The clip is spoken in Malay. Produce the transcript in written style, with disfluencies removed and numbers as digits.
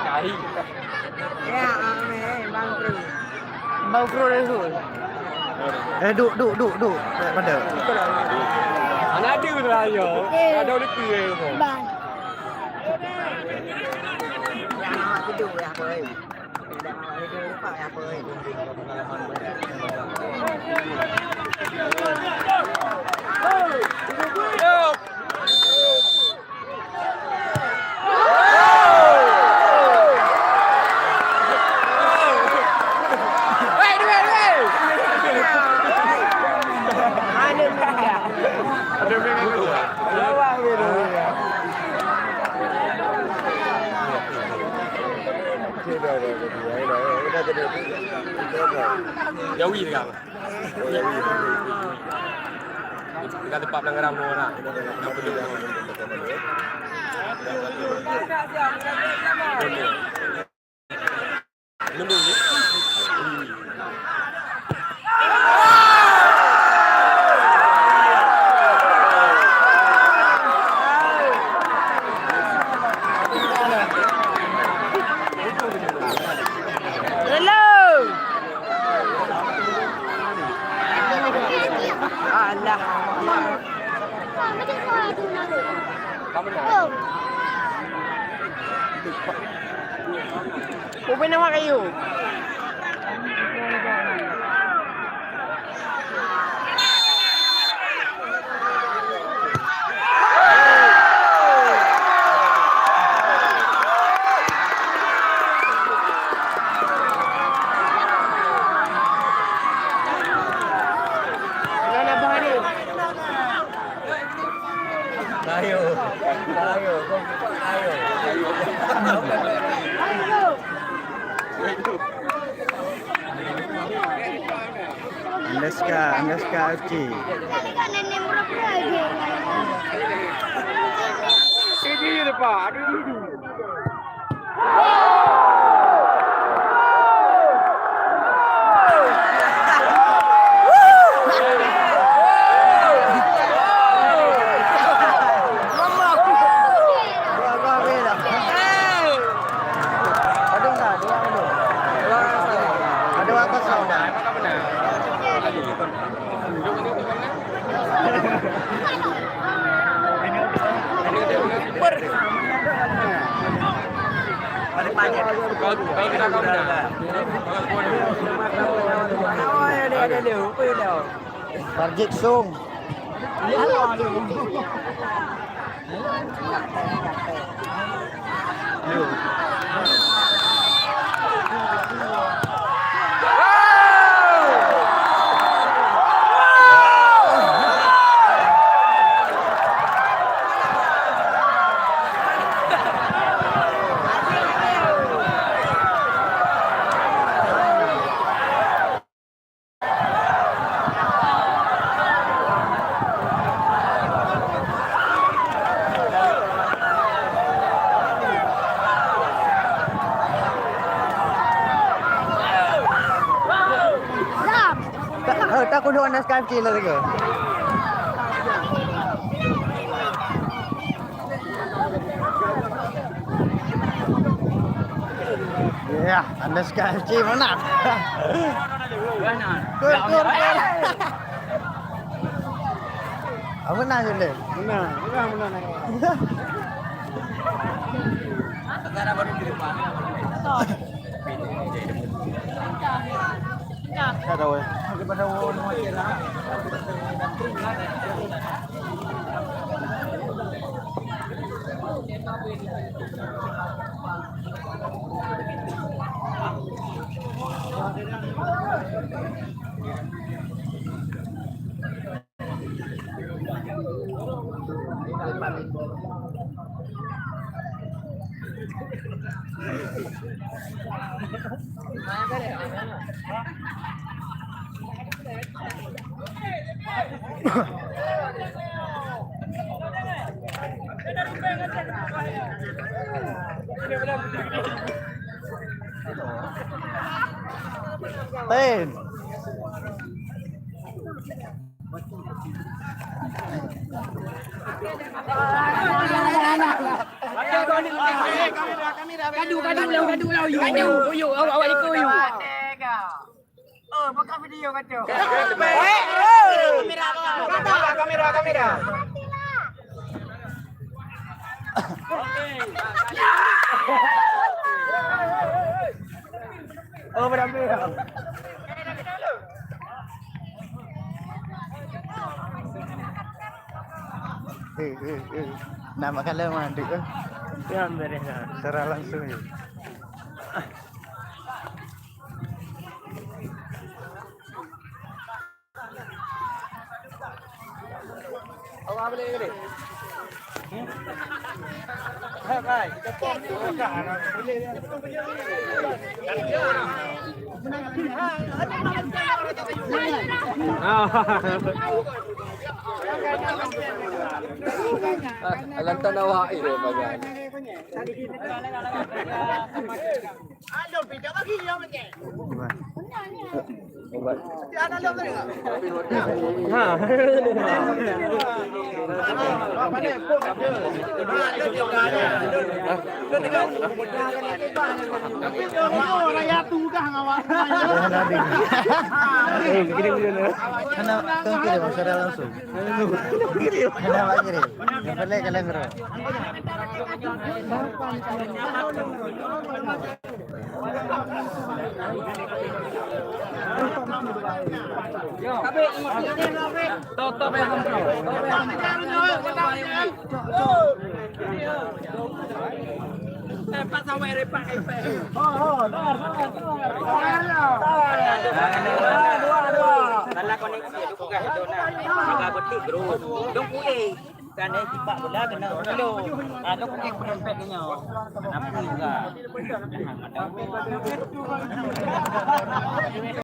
Cari. Ya, Bang Bro. Bang Pro dah tu. Duk. Pada. Anak ada tu lah yo. Ada oleh kuih tu. Bang. Yang nak tidur ya apa? Dah nak tidur lupa ya apa? Ada memang tu. Lawak gitu. Jawi dekat. Dekat tempat pelanggaran tu nak. Nak pergi. Nombor ni. Alah. Macam mana tu nak? Kamu nak? Oh. Upin nama kayu. Mana bahari? Ayo. Andaska FC. Kan nenek berapa aja? Ini depan. Aduh. Kau kena kau dah. Target Sung. Tak kudu Andaska FC lah lagi. Ya, Andaska FC menang. Kur. Apa menang je le? Menang. Negara baru di depan. Tak tahu. Daripada orang macam lah. Ten. Kadu you. Awak ikut you. Pakai video kata. Kamera. Oh, berambil. Nak makan lagi mandi ke? Ya, beres dah. Serah langsung je. Awak boleh ni. Lantan awak ini bagian. Kena kirim secara langsung. Kena awak kirim. Yang boleh kalian kirim. Top yang Empat sampai repak. Dalam koneksi dukung gas itu nak. Agak betul bro. Dong kuih. Kan tiba bola kena kilo. Ada kuih penempel nya. Nampak juga.